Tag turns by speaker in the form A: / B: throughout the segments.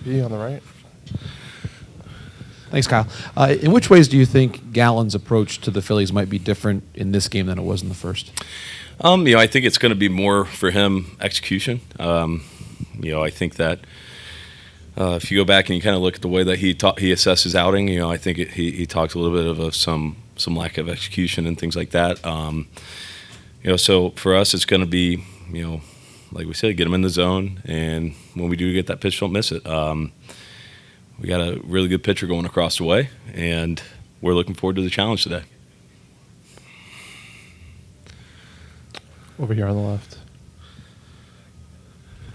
A: JP on the right.
B: Thanks, Kyle. In which ways do you think Gallen's approach to the Phillies might be different in this game than it was in the first?
C: I think it's going to be more for him execution. I think that if you go back and you kind of look at the way that he assesses outing, I think he talks a little bit of some lack of execution and things like that. So for us, it's going to be, like we said, get him in the zone, and when we do get that pitch, don't miss it. We got a really good pitcher going across the way, and we're looking forward to the challenge today.
A: Over here on the left.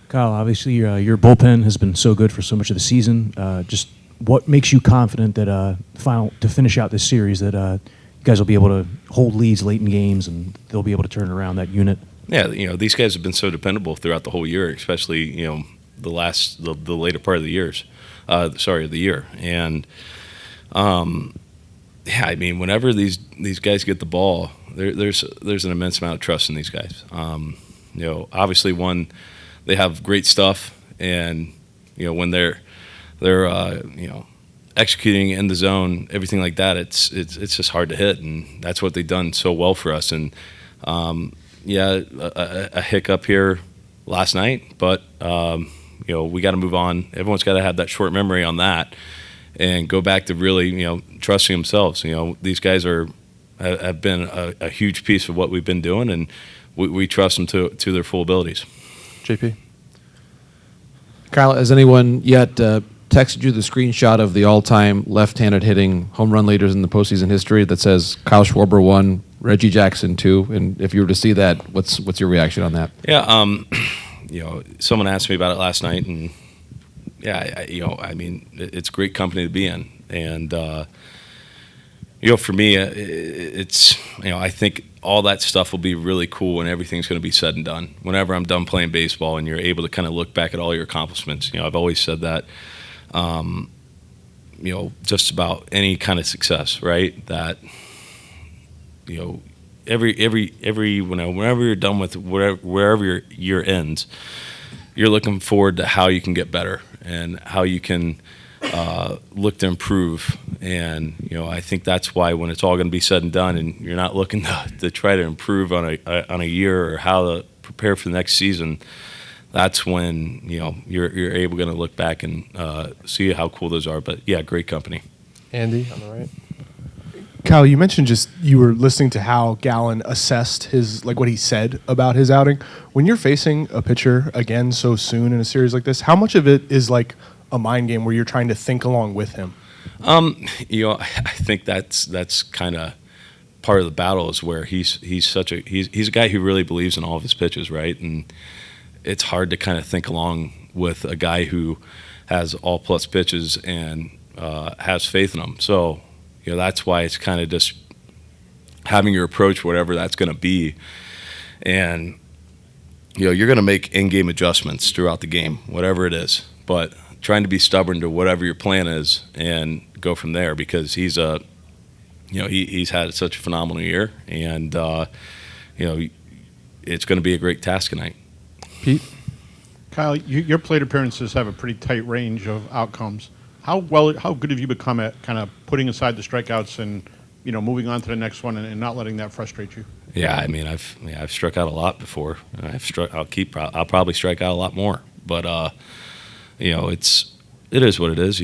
D: Kyle, obviously your bullpen has been so good for so much of the season. Just what makes you confident that to finish out this series that you guys will be able to hold leads late in games and they'll be able to turn around that unit?
C: Yeah, these guys have been so dependable throughout the whole year, especially the later part of the year. And whenever these guys get the ball, there's an immense amount of trust in these guys. Obviously they have great stuff, and when they're executing in the zone, everything like that, it's just hard to hit, and that's what they've done so well for us. And a hiccup here last night, but we got to move on. Everyone's got to have that short memory on that and go back to really, trusting themselves. These guys have been a huge piece of what we've been doing, and we trust them to their full abilities.
A: JP.
B: Kyle, has anyone yet texted you the screenshot of the all-time left-handed hitting home run leaders in the postseason history that says Kyle Schwarber 1, Reggie Jackson 2? And if you were to see that, what's your reaction on that?
C: Yeah, someone asked me about it last night, and it's great company to be in, and for me, it's I think all that stuff will be really cool when everything's going to be said and done. Whenever I'm done playing baseball, and you're able to kind of look back at all your accomplishments, I've always said that, just about any kind of success, right? That whenever you're done with wherever your year ends, you're looking forward to how you can get better and how you can look to improve. And I think that's why when it's all going to be said and done, and you're not looking to try to improve on a year or how to prepare for the next season, that's when you're able to look back and see how cool those are. But yeah, great company.
A: Andy on the right. Kyle, you mentioned you were listening to how Gallen assessed his, what he said about his outing. When you're facing a pitcher again so soon in a series like this, how much of it is like a mind game where you're trying to think along with him?
C: I think that's kind of part of the battle, is where he's a guy who really believes in all of his pitches, right? And it's hard to kind of think along with a guy who has all plus pitches and has faith in them. So that's why it's kind of just having your approach, whatever that's going to be. And, you're going to make in-game adjustments throughout the game, whatever it is. But trying to be stubborn to whatever your plan is and go from there, because he's had such a phenomenal year. And, it's going to be a great task tonight.
A: Pete?
E: Kyle, your plate appearances have a pretty tight range of outcomes. How good have you become at kind of putting aside the strikeouts and moving on to the next one and not letting that frustrate you?
C: Yeah, I've struck out a lot before. I'll probably strike out a lot more. But it is what it is.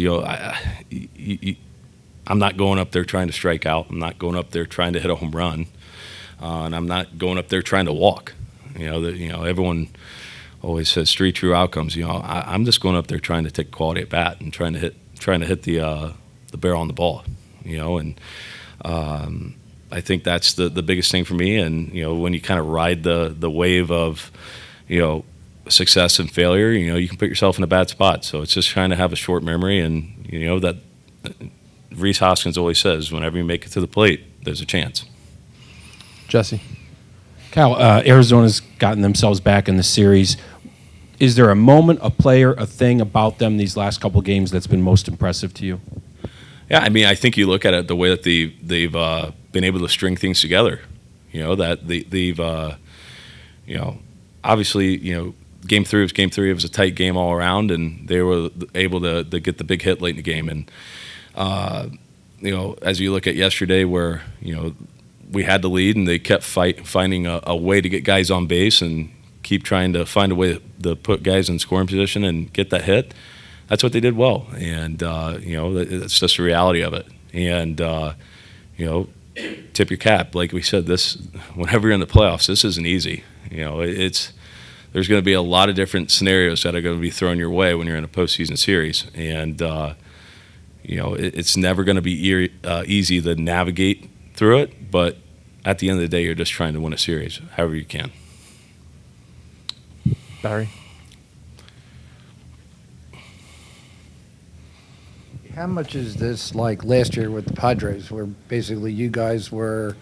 C: I'm not going up there trying to strike out. I'm not going up there trying to hit a home run, and I'm not going up there trying to walk. Everyone always says 3 true outcomes. I'm just going up there trying to take quality at bat and trying to hit the barrel on the ball. And I think that's the biggest thing for me. And when you kind of ride the wave of success and failure, you can put yourself in a bad spot. So it's just trying to have a short memory, and that Rhys Hoskins always says, whenever you make it to the plate, there's a chance.
A: Jesse.
F: Kyle, Arizona's gotten themselves back in the series. Is there a moment, a player, a thing about them these last couple of games that's been most impressive to you?
C: Yeah, I think you look at it the way that they've been able to string things together. That they've obviously Game 3 was Game 3. It was a tight game all around, and they were able to get the big hit late in the game. And as you look at yesterday, where we had the lead, and they kept finding a way to get guys on base and keep trying to find a way to put guys in scoring position and get that hit. That's what they did well, and it's just the reality of it. And tip your cap, like we said. This, whenever you're in the playoffs, this isn't easy. There's going to be a lot of different scenarios that are going to be thrown your way when you're in a postseason series, and it's never going to be easy to navigate through it. But at the end of the day, you're just trying to win a series, however you can.
A: Barry?
G: How much is this like last year with the Padres, where basically you guys were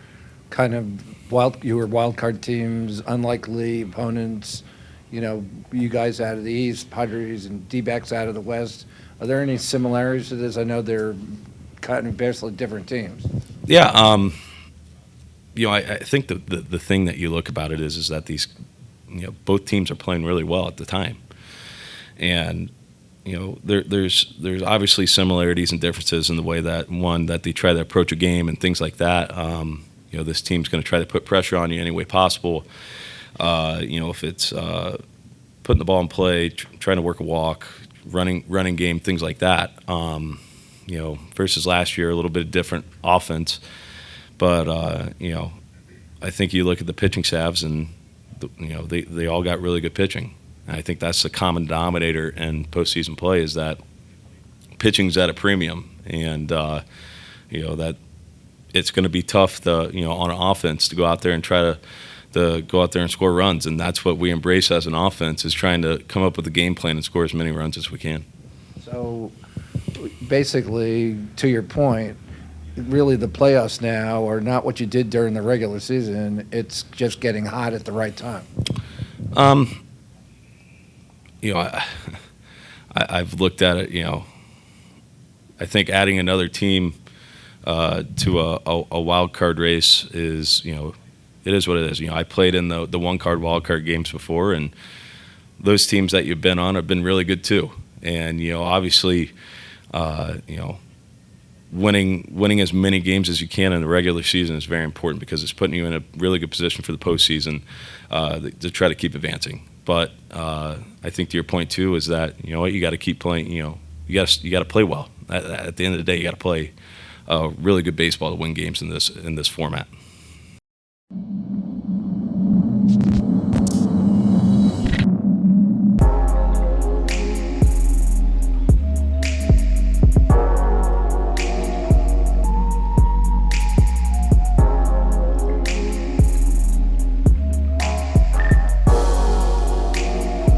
G: kind of wild card teams, unlikely opponents, you guys out of the East, Padres and D-backs out of the West. Are there any similarities to this? I know they're kind of basically different teams.
C: Yeah, I think the thing that you look about it is that these, both teams are playing really well at the time, and there's obviously similarities and differences in the way that they try to approach a game and things like that. This team's going to try to put pressure on you any way possible. If it's putting the ball in play, trying to work a walk, running game, things like that. Versus last year, a little bit different offense. But I think you look at the pitching staffs, and they all got really good pitching. And I think that's the common denominator in postseason play, is that pitching's at a premium, and that it's going to be tough to on an offense to go out there and try to go out there and score runs, and that's what we embrace as an offense, is trying to come up with a game plan and score as many runs as we can.
G: So basically, to your point, really the playoffs now are not what you did during the regular season. It's just getting hot at the right time.
C: I've looked at it. I think adding another team to a wild card race is, it is what it is. I played in the one card, wild card games before, and those teams that you've been on have been really good too. And obviously, winning as many games as you can in the regular season is very important, because it's putting you in a really good position for the postseason to try to keep advancing. But I think to your point too is that you got to keep playing. You got to play well. At the end of the day, you got to play really good baseball to win games in this format.